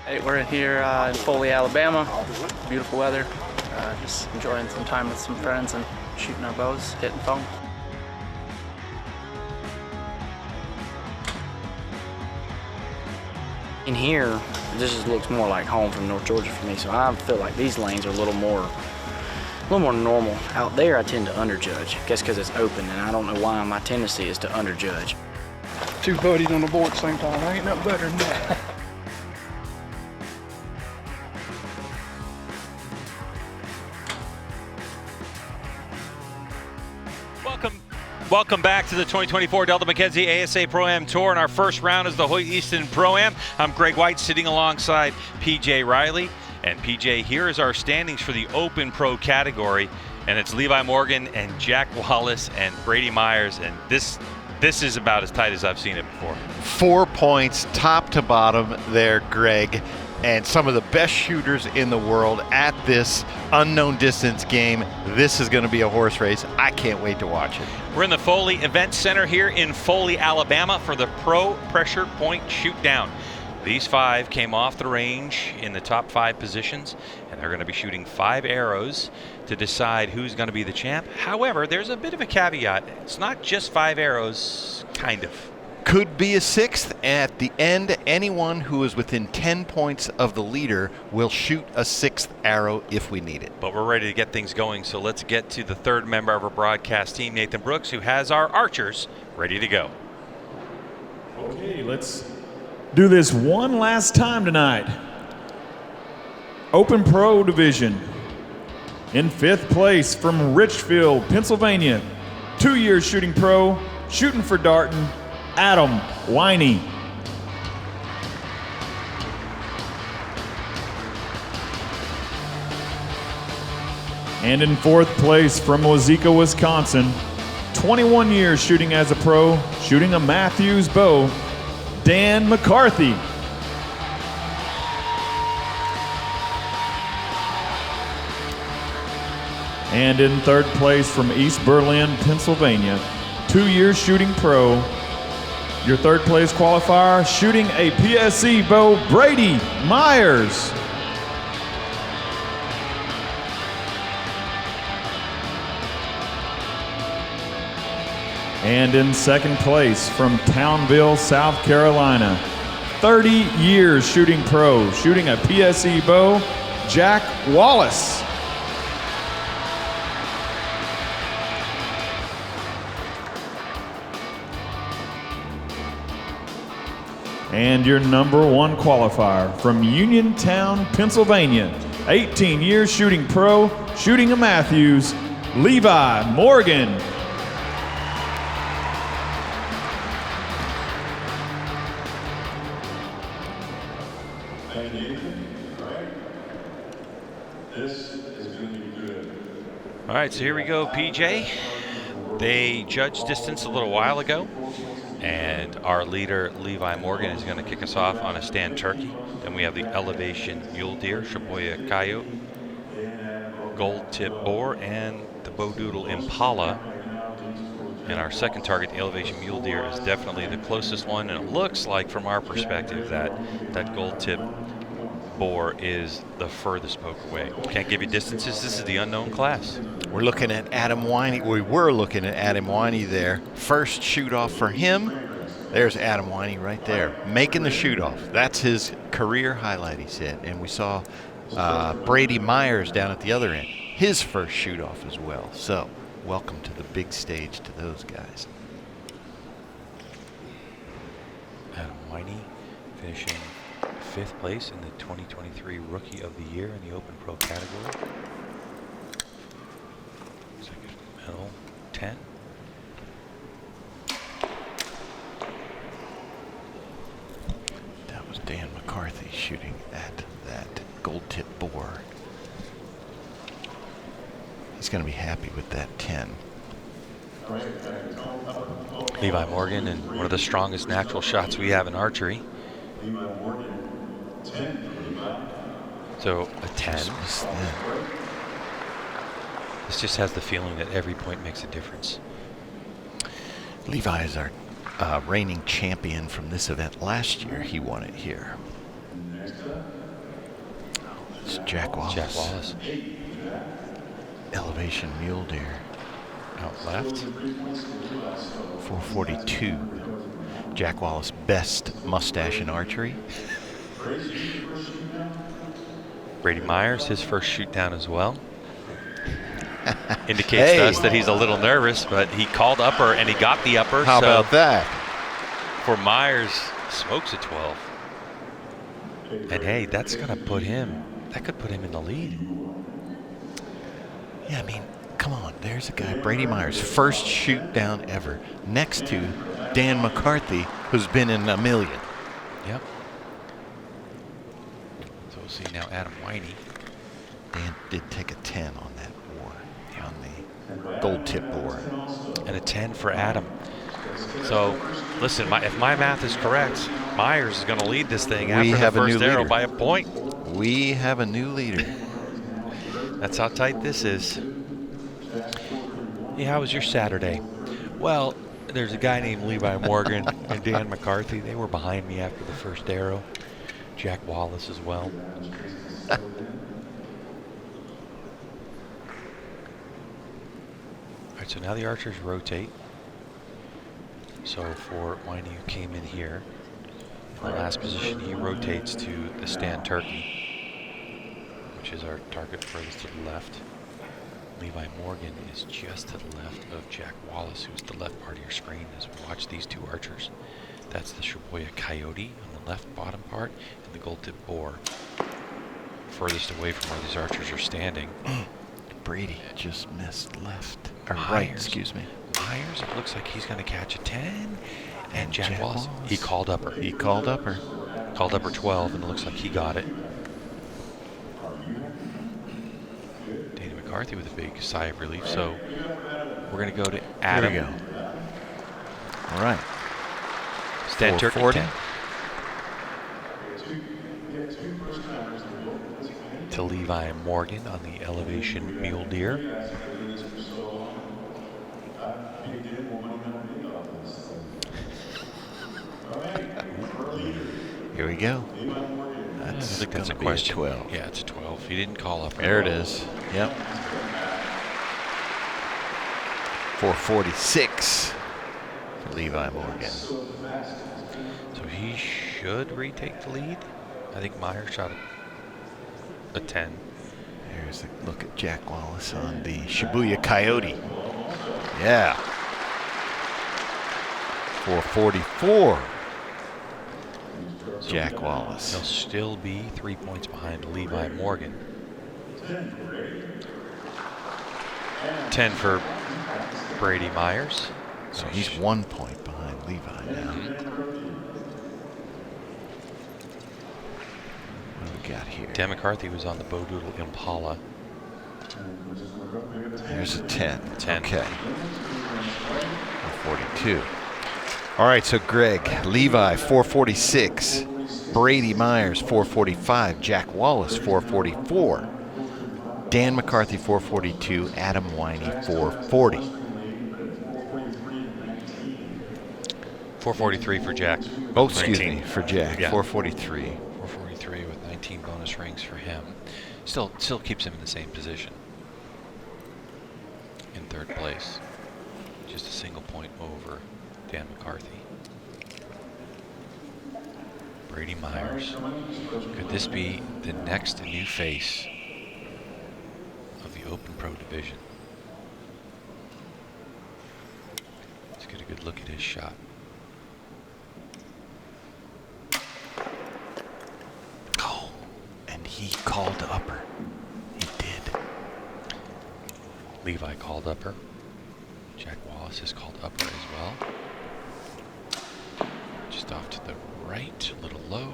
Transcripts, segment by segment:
Hey, we're here in Foley, Alabama. Beautiful weather. Just enjoying some time with some friends and shooting our bows, hitting foam. In here, this just looks more like home from North Georgia for me, so I feel like these lanes are a little more normal. Out there, I tend to underjudge. I guess because it's open, and I don't know why my tendency is to underjudge. Two buddies on the board at the same time. I ain't nothing better than that. Welcome back to the 2024 Delta McKenzie ASA Pro-Am Tour, and our first round is the Hoyt Easton Pro-Am. I'm Greg White, sitting alongside PJ Riley. And PJ, here is our standings for the Open Pro category, and it's Levi Morgan and Jack Wallace and Brady Myers, and this is about as tight as I've seen it before. 4 points, top to bottom there, Greg. And some of the best shooters in the world at this unknown distance game. This is going to be a horse race. I can't wait to watch it. We're in the Foley Event Center here in Foley, Alabama for the Pro Pressure Point Shoot Down. These 5 came off the range in the top 5 positions, and they're going to be shooting 5 arrows to decide who's going to be the champ. However, there's a bit of a caveat. It's not just 5 arrows, kind of. Could be a 6th. At the end, anyone who is within 10 points of the leader will shoot a 6th arrow if we need it. But we're ready to get things going, so let's get to the 3rd member of our broadcast team, Nathan Brooks, who has our archers ready to go. Okay, let's do this one last time tonight. Open Pro Division. In 5th place from Richfield, Pennsylvania. 2 years shooting pro, shooting for Darton, Adam Winey. And in 4th place from Wazeeka, Wisconsin, 21 years shooting as a pro, shooting a Matthews bow, Dan McCarthy. And in 3rd place from East Berlin, Pennsylvania, 2 years shooting pro, your 3rd place qualifier, shooting a PSC bow, Brady Myers. And in 2nd place from Townville, South Carolina, 30 years shooting pro, shooting a PSC bow, Jack Wallace. And your number 1 qualifier from Uniontown, Pennsylvania, 18 years shooting pro, shooting a Matthews, Levi Morgan. All right, so here we go, PJ. They judged distance a little while ago, and our leader, Levi Morgan, is going to kick us off on a stand turkey. Then we have the elevation mule deer, Shibuya coyote, gold tip boar, and the bow doodle impala. And our second target, the elevation mule deer, is definitely the closest one, and it looks like, from our perspective, that gold tip boar is the furthest poke away. Can't give you distances. This is the unknown class. We're looking at Adam Winey. We were looking at Adam Winey there. First shoot off for him. There's Adam Winey right there, making the shoot off. That's his career highlight, he said. And we saw Brady Myers down at the other end, his first shoot off as well. So welcome to the big stage to those guys. Adam Winey finishing 5th place in the 2023 Rookie of the Year in the Open Pro category. Second medal, 10. That was Dan McCarthy shooting at that gold tip boar. He's going to be happy with that 10. Levi Morgan, and one of the strongest natural shots we have in archery. So a 10. This just has the feeling that every point makes a difference. Levi is our reigning champion from this event last year. He won it here. It's Jack Wallace. Jack Wallace. Elevation mule deer. Out left. 442. Jack Wallace, best mustache in archery. Brady Myers, his first shoot down as well. Indicates to us that he's a little nervous, but he called upper and he got the upper. How about that? For Myers, smokes a 12. And hey, that's gonna put him, that could put him in the lead. Yeah, I mean, come on. There's a guy, Brady Myers, first shoot down ever, next to Dan McCarthy, who's been in a million. Yep. So we'll see now Adam Winey. Dan did take a 10 on that boar, on the gold tip boar. And a 10 for Adam. So, listen, if my math is correct, Myers is going to lead this thing after the first arrow by a point. We have a new leader. That's how tight this is. Yeah, how was your Saturday? Well, there's a guy named Levi Morgan and Dan McCarthy. They were behind me after the first arrow. Jack Wallace as well. All right, so now the archers rotate. So for Winey, who came in here, in the last position, he rotates to the stand turkey, which is our target furthest to the left. Levi Morgan is just to the left of Jack Wallace, who's the left part of your screen as we watch these two archers. That's the Shibuya Coyote on the left bottom part, and the gold tip boar furthest away from where these archers are standing. Brady just missed left, or Myers, right, excuse me. Myers, it looks like he's going to catch a 10. And Jack Wallace, he called upper. He called upper. Called upper 12, and it looks like he got it. Danny McCarthy with a big sigh of relief. So we're going to go to Adam. Here we go. All right. Stand turkey 10. To Levi Morgan on the elevation mule deer. Here we go. I think that's a question. 12. Yeah, it's a 12. He didn't call up. There it is. Yep. 446 for Levi Morgan. So he should retake the lead. I think Meyer shot a 10. Here's a look at Jack Wallace on the Shibuya Coyote. Yeah. 444. So Jack Wallace. He'll still be 3 points behind Levi Morgan. 10 for Brady Myers. So he's 1 point behind Levi now. What do we got here? Dan McCarthy was on the Bowdoodle Impala. There's a 10. 10. Okay. 42. All right, so Greg, Levi, 446. Brady Myers, 445. Jack Wallace, 444. Dan McCarthy, 442. Adam Winey, 440. 443 for Jack. Oh, excuse me, for Jack, Yeah. 443. 443 with 19 bonus rings for him. Still keeps him in the same position. In third place. Just a single point over Dan McCarthy. Brady Myers. Could this be the next new face of the Open Pro division? Let's get a good look at his shot. Oh, and he called upper. He did. Levi called upper. Jack Wallace has called upper as well. Just off to the right, a little low.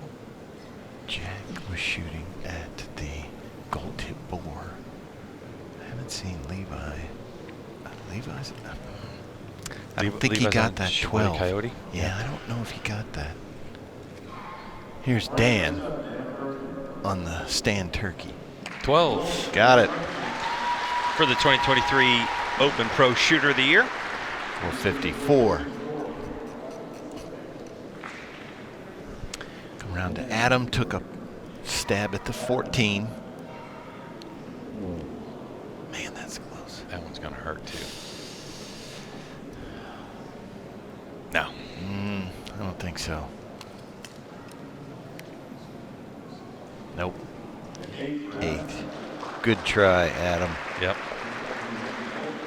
Jack was shooting at the gold tip boar. I haven't seen Levi. Levi's. I don't think he Levi's got on that Shibuya 12. Coyote? Yeah, I don't know if he got that. Here's Dan on the stand turkey. 12 Got it. for the 2023 Open Pro Shooter of the Year. 454. Come around to Adam, took a stab at the 14. Man, that's close. That one's going to hurt, too. No. I don't think so. Nope. 8. Good try, Adam. Yep.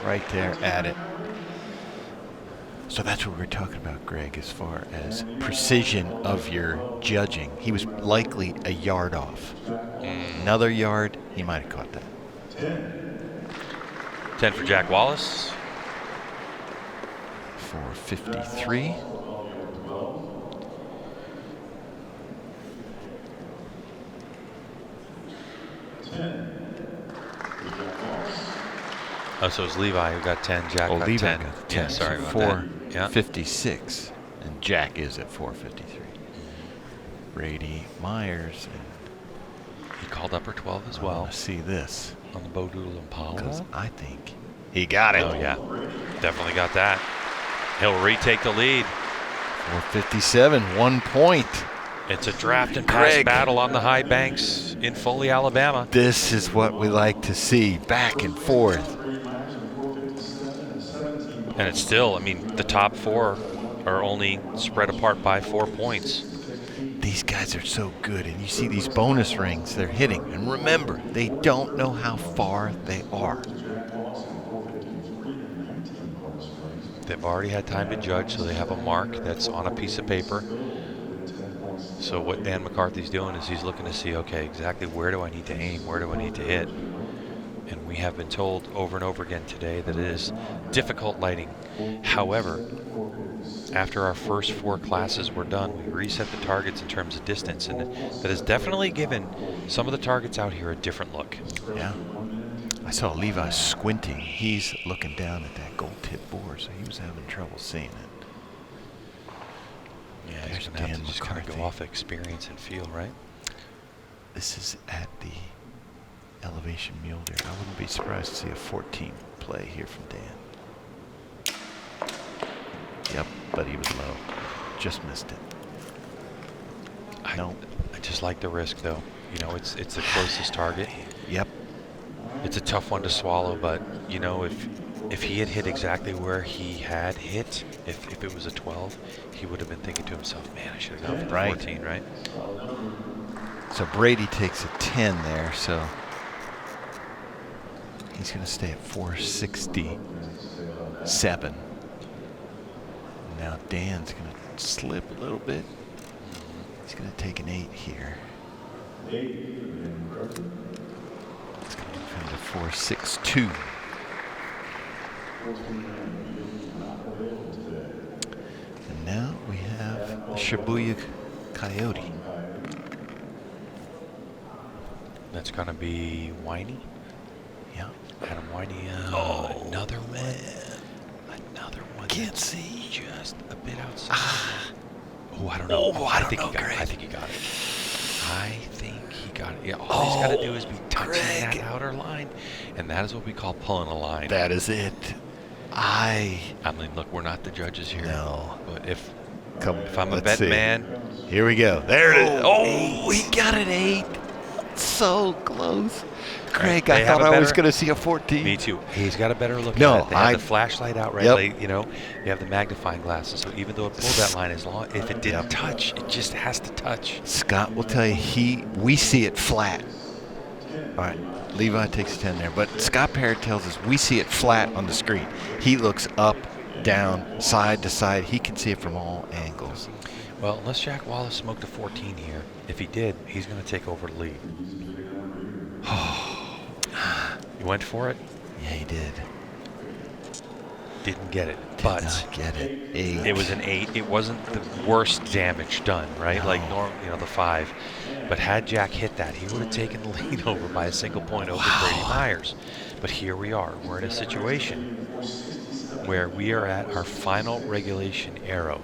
Right there at it. So that's what we were talking about, Greg, as far as precision of your judging. He was likely a yard off. Another yard, he might have caught that. 10 for Jack Wallace. 453. Oh, so it's Levi who got 10. Jack got Levi 10. got 10. Yeah, sorry so about that. 456. And Jack is at 453. Brady Myers. He called upper 12 as I well. want to see this. On the Bo Doodle Impala. Because I think he got it. Oh, yeah. Definitely got that. He'll retake the lead. 457, 1 point. It's a draft and pass Greg. battle on the high banks in Foley, Alabama. This is what we like to see, back and forth. And it's still, I mean, the top 4 are only spread apart by 4 points. These guys are so good, and you see these bonus rings they're hitting. And remember, they don't know how far they are. They've already had time to judge, so they have a mark that's on a piece of paper. So what Dan McCarthy's doing is he's looking to see, okay, exactly where do I need to aim, where do I need to hit? And we have been told over and over again today that it is difficult lighting. However, after our first 4 classes were done, we reset the targets in terms of distance, and that has definitely given some of the targets out here a different look. Yeah. I saw Levi squinting. He's looking down at that gold tip board, so he was having trouble seeing it. Yeah, There's he's going to have Dan to just kind of McCarthy. go off experience and feel, right? This is at the elevation mule deer. I wouldn't be surprised to see a 14 play here from Dan. Yep, but he was low. Just missed it. I No. just like the risk, though. You know, it's the closest target. Yep. It's a tough one to swallow, but, you know, if he had hit exactly where he had hit, if it was a 12, he would have been thinking to himself, man, I should have gone for the Right. 14, right? So Brady takes a 10 there, so he's going to stay at 467. Now Dan's going to slip a little bit. He's going to take an 8 here. It's going to come to 462. And now we have the Shibuya Coyote. That's going to be Whiny. Yeah. Adam Whiny. Another one. Another one. Can't see. Just a bit outside. Oh, I don't know. Oh, I don't think know, he got Greg. it. I think he got it. I think he got it. Yeah, all he's got to do is be touching Greg. that outer line, and that is what we call pulling a line. That is it. I mean, look, we're not the judges here. No. But if Come, I'm a let's betting see. man, Here we go. There it is. Oh, 8. he got an 8. So close. Greg, They I have thought a I was better- going to see a 14. me too. He's got a better look No, at it. They have I- the flashlight out, right? Yep. Like, you know, you have the magnifying glasses. So even though it pulled that line, as long if it didn't touch, it just has to touch. Scott will tell you we see it flat. All right, Levi takes a 10 there, but Scott Parrott tells us we see it flat on the screen. He looks up, down, side to side. He can see it from all angles. Well, unless Jack Wallace smoked a 14 here, if he did, he's going to take over the lead. You went for it, Yeah, he did. didn't get it, Did but not get it. 8. it was an 8. It wasn't the worst damage done, right? No. Like the 5. But had Jack hit that, he would have taken the lead over by a single point over Brady Myers. But here we are. We're in a situation where we are at our final regulation arrow.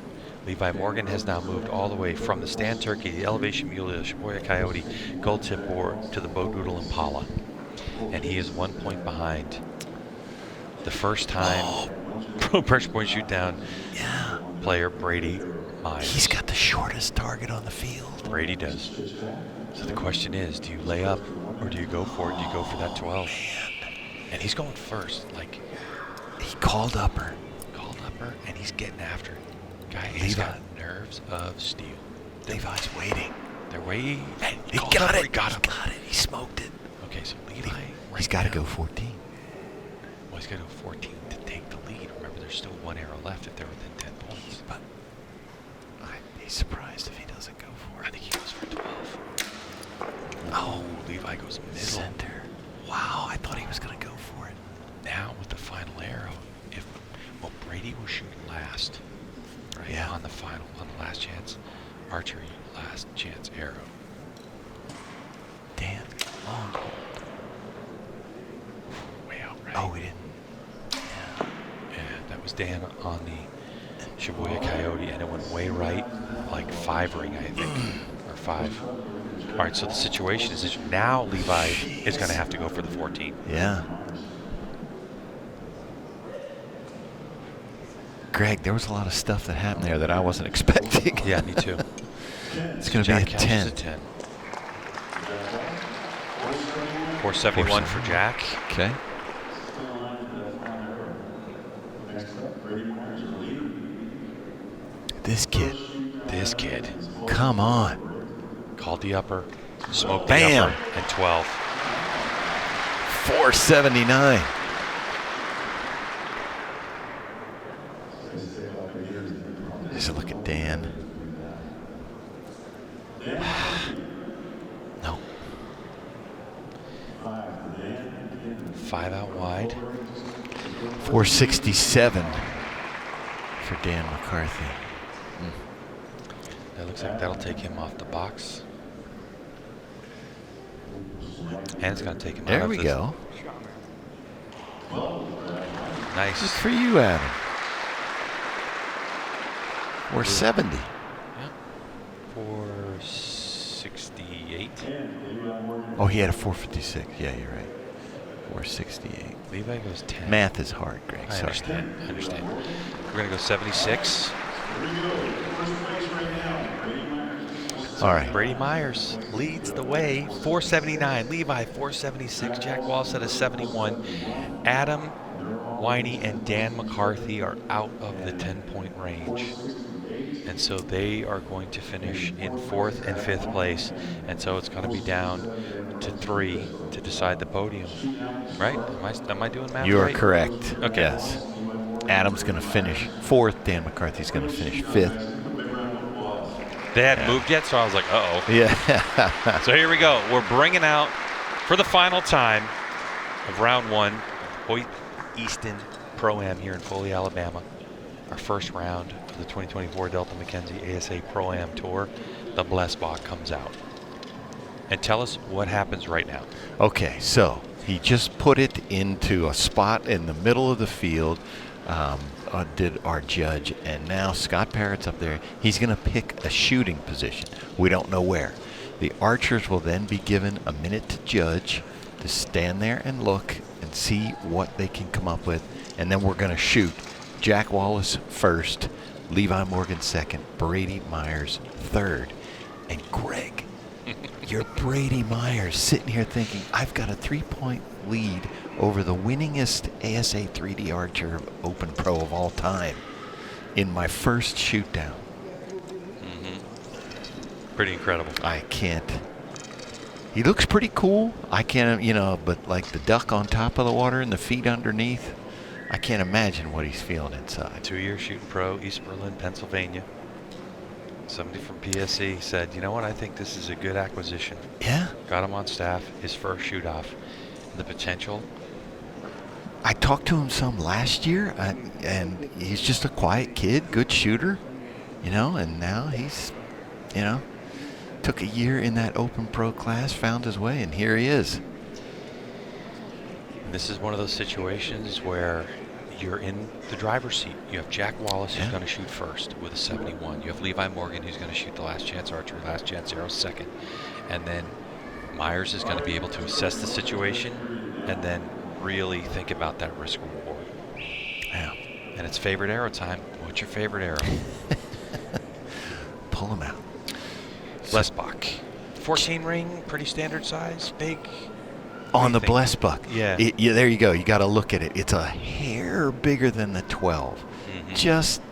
Levi Morgan has now moved all the way from the stand turkey, the elevation mule, the Shibuya Coyote, gold tip board to the Bo Doodle Impala. And he is 1 point behind. The first time pro pressure point shoot down player Brady Myers. He's got the shortest target on the field. Brady does. So the question is, do you lay up or do you go for it? Do you go for that 12? And he's going first. Like, he called upper. And he's getting after it. Guy, he's got nerves of steel. Levi's waiting. They're waiting. He got it. He got him. He smoked it. Okay, so Levi. He's got to go 14. Well, he's got to go 14 to take the lead. Remember, there's still one arrow left if they're within 10 points. But I'd be surprised if he doesn't go for it. I think he goes for 12. Oh, Levi goes middle. Center. Wow, I thought he was going to go for it. Now with the final arrow, Brady was shooting last, right? Yeah. On the last chance, archery, last chance arrow. Dan, long. Way out right. Oh, we didn't. Yeah, that was Dan on the Shibuya Coyote, and it went way right, like 5 ring, I think, or 5. All right, so the situation is now Levi is going to have to go for the 14. Yeah. Greg, there was a lot of stuff that happened there that I wasn't expecting. Yeah, me too. It's going to be a 10. 471 for Jack. Okay. This kid. Come on. Called the upper, smoked Bam. the upper, and 12. 479. Just look at Dan. No. 5 out wide. 467 for Dan McCarthy. That looks like that'll take him off the box. And it's going to take him out There of we this. go. Nice. Good for you, Adam. 470. Yeah. 468. Oh, he had a 456. Yeah, you're right. 468. Levi goes 10. Math is hard, Greg. I Sorry. understand. We're going to go 76. All right. Brady Myers leads the way. 479. Levi, 476. Jack Wallace at a 71. Adam Winey and Dan McCarthy are out of the 10-point range. And so they are going to finish in 4th and 5th place. And so it's going to be down to 3 to decide the podium. Right? Am I doing math You are right? correct. Okay. Yes. Adam's going to finish 4th. Dan McCarthy's going to finish 5th. They hadn't moved yet, so I was like, uh-oh. Yeah. So here we go. We're bringing out, for the final time of round 1, Hoyt Easton Pro-Am here in Foley, Alabama. Our first round of the 2024 Delta McKenzie ASA Pro-Am Tour. The Blessbach comes out. And tell us what happens right now. Okay, so he just put it into a spot in the middle of the field, did our judge, and now Scott Parrott's up there. He's going to pick a shooting position. We don't know where. The archers will then be given a minute to judge, to stand there and look and see what they can come up with, and then we're going to shoot. Jack Wallace first, Levi Morgan second, Brady Myers third, and Greg, you're Brady Myers sitting here thinking, I've got a 3-point lead over the winningest ASA 3D Archer Open Pro of all time in my first shoot down. Pretty incredible. I can't. He looks pretty cool. I can't, but like the duck on top of the water and the feet underneath, I can't imagine what he's feeling inside. 2-year shooting pro, East Berlin, Pennsylvania. Somebody from PSC said, you know what, I think this is a good acquisition. Yeah. Got him on staff, his first shoot off. The potential. I talked to him some last year, and he's just a quiet kid, good shooter, and now he's, took a year in that Open Pro class, found his way, and here he is. And this is one of those situations where you're in the driver's seat. You have Jack Wallace who's going to shoot first with a 71. You have Levi Morgan who's going to shoot the last chance archery, last chance arrow second. And then Myers is going to be able to assess the situation and then really think about that risk reward. Yeah. And it's favorite arrow time. What's your favorite arrow? pull them out. Blessbach. 14 ring, pretty standard size, big. On the Blessbach. Yeah. Yeah, there you go. You got to look at it. It's a hair bigger than the 12. Just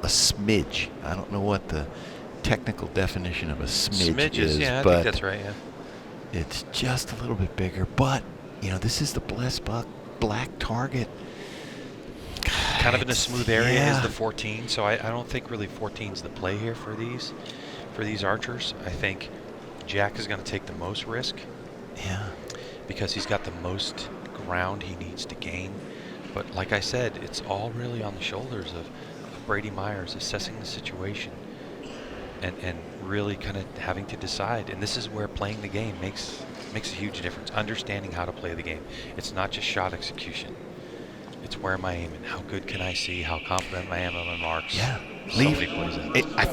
a smidge. I don't know what the technical definition of a smidge is, yeah, I but think that's right, yeah. it's just a little bit bigger. But, you know, this is the Blessbach black target. Kind of in a smooth area yeah. is the 14, so I don't think really 14's the play here for these archers. I think Jack is going to take the most risk. Yeah. Because he's got the most ground he needs to gain. But like I said, it's all really on the shoulders of Brady Myers assessing the situation and really kind of having to decide. And this is where playing the game makes a huge difference. Understanding how to play the game. It's not just shot execution. It's where am I aiming? How good can I see? How confident I am on my marks? Yeah.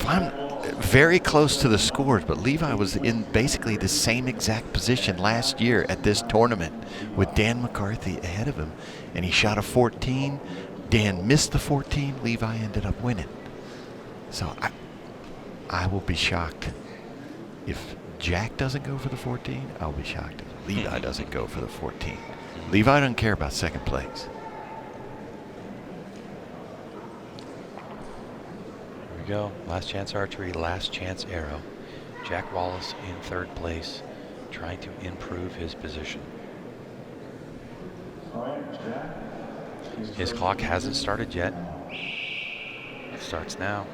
I'm very close to the scores, but Levi was in basically the same exact position last year at this tournament with Dan McCarthy ahead of him, and he shot a 14. Dan missed the 14. Levi ended up winning. So I will be shocked if Jack doesn't go for the 14. I'll be shocked if Levi doesn't go for the 14. Levi doesn't care about second place. Go. Last chance archery, last chance arrow. Jack Wallace in third place, trying to improve his position. His clock hasn't started yet. It starts now.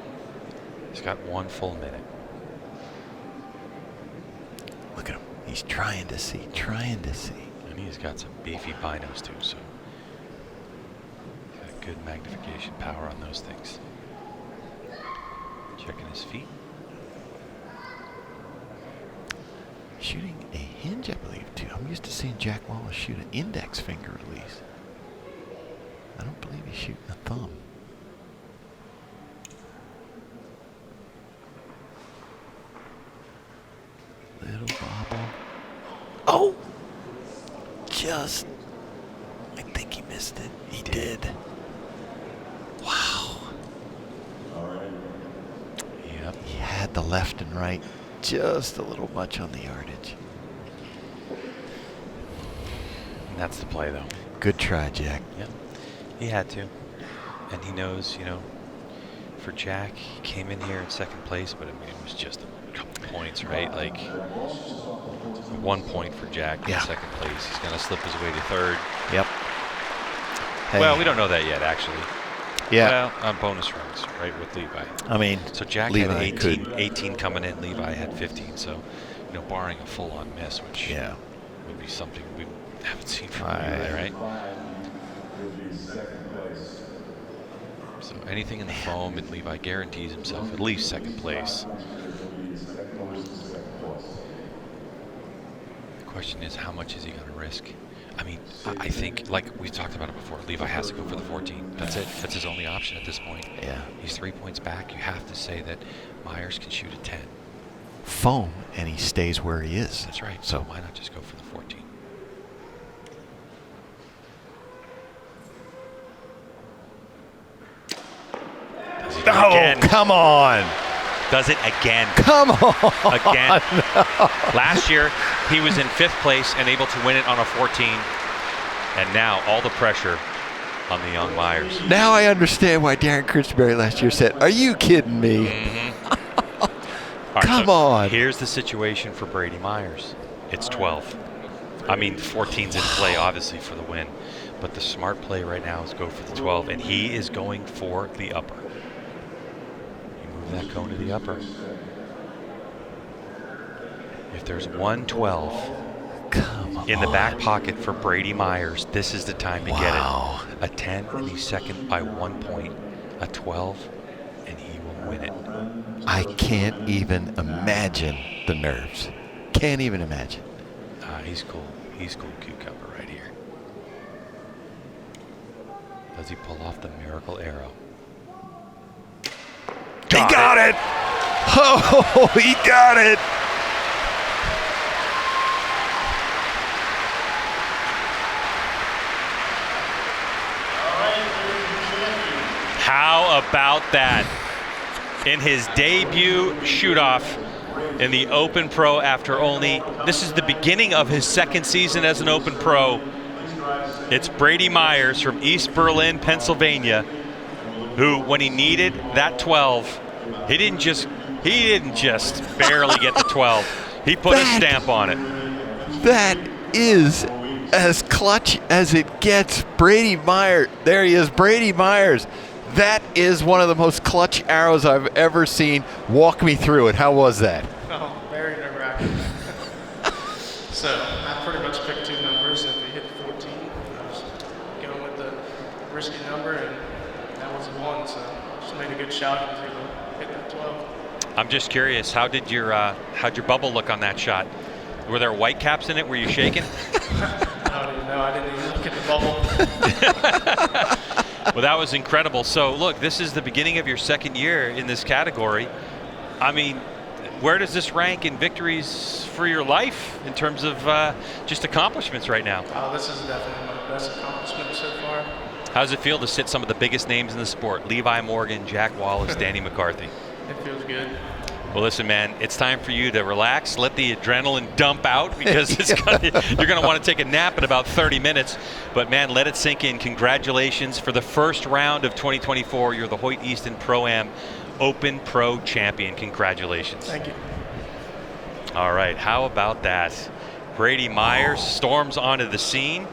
He's got 1 full minute. Look at him. He's trying to see, And he's got some beefy binos too, so he's got good magnification power on those things. Checking his feet. Shooting a hinge, I believe, too. I'm used to seeing Jack Wallace shoot an index finger release. I don't believe he's shooting a thumb. Little bobble. Oh! I think he missed it. He did. Wow. Yep. He had the left and right just a little much on the yardage. And that's the play, though. Good try, Jack. Yep. He had to. And he knows, for Jack, he came in here in second place, but I mean, it was just a couple points, right? Like 1 point for Jack in second place. He's going to slip his way to third. Yep. Hey. Well, we don't know that yet, actually. Yeah. Well, on bonus runs, right, with Levi. I mean, so Jack Levi had 18 coming in. Levi had 15. So, barring a full-on miss, which would be something we haven't seen from Levi, right? So anything in the foam, and Levi guarantees himself at least second place. The question is, how much is he going to risk? I mean, I think, like we've talked about it before, Levi has to go for the 14. That's it. That's his only option at this point. Yeah. He's 3 points back. You have to say that Myers can shoot a 10. Foam, and he stays where he is. That's right. So why not just go for the 14? Does he do it again? Come on. Does it again. Come on. Again. Last year, he was in 5th place and able to win it on a 14. And now all the pressure on the young Myers. Now I understand why Darren Christenberry last year said, "Are you kidding me?" Right, Come on. Here's the situation for Brady Myers. It's 12. I mean, 14's in play, obviously, for the win. But the smart play right now is go for the 12, and he is going for the upper. You move that cone to the upper. If there's 112 in the back pocket for Brady Myers, this is the time to get it. A 10, and he's second by 1 point. A 12, and he will win it. I can't even imagine the nerves. Can't even imagine. He's cool. He's cool cucumber right here. Does he pull off the miracle arrow? He got it! Oh, he got it! How about that? in his debut shoot-off in the Open Pro after this is the beginning of his second season as an Open Pro. It's Brady Myers from East Berlin, Pennsylvania, who, when he needed that 12, he didn't just barely get the 12. He put a stamp on it. That is as clutch as it gets. Brady Myers. There he is, Brady Myers. That is one of the most clutch arrows I've ever seen. Walk me through it. How was that? Oh, very nerve-wracking. So I pretty much picked two numbers. If we hit 14, I was going with the risky number, and that was the one. So just made a good shot and was able to hit that 12. I'm just curious, how'd your bubble look on that shot? Were there white caps in it? Were you shaking? I don't even know. I didn't even look at the bubble. Well, that was incredible. So, look, this is the beginning of your second year in this category. I mean, where does this rank in victories for your life in terms of just accomplishments right now? This is definitely my best accomplishment so far. How does it feel to sit some of the biggest names in the sport? Levi Morgan, Jack Wallace, Danny McCarthy. It feels good. Well, listen, man, it's time for you to relax, let the adrenaline dump out, because you're going to want to take a nap in about 30 minutes. But, man, let it sink in. Congratulations for the first round of 2024. You're the Hoyt Easton Pro-Am Open Pro Champion. Congratulations. Thank you. All right, how about that? Brady Myers storms onto the scene,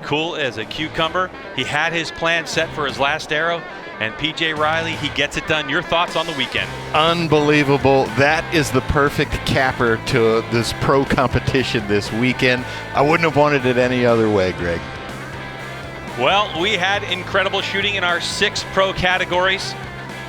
cool as a cucumber. He had his plan set for his last arrow. And PJ Riley, he gets it done. Your thoughts on the weekend? Unbelievable. That is the perfect capper to this pro competition this weekend. I wouldn't have wanted it any other way, Greg. Well, we had incredible shooting in our 6 pro categories.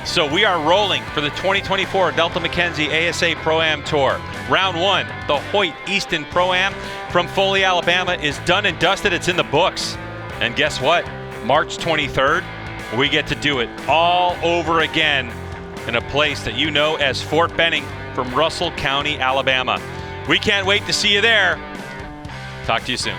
So we are rolling for the 2024 Delta McKenzie ASA Pro-Am Tour. Round 1, the Hoyt Easton Pro-Am from Foley, Alabama is done and dusted. It's in the books. And guess what? March 23rd, we get to do it all over again in a place that you know as Fort Benning from Russell County, Alabama. We can't wait to see you there. Talk to you soon.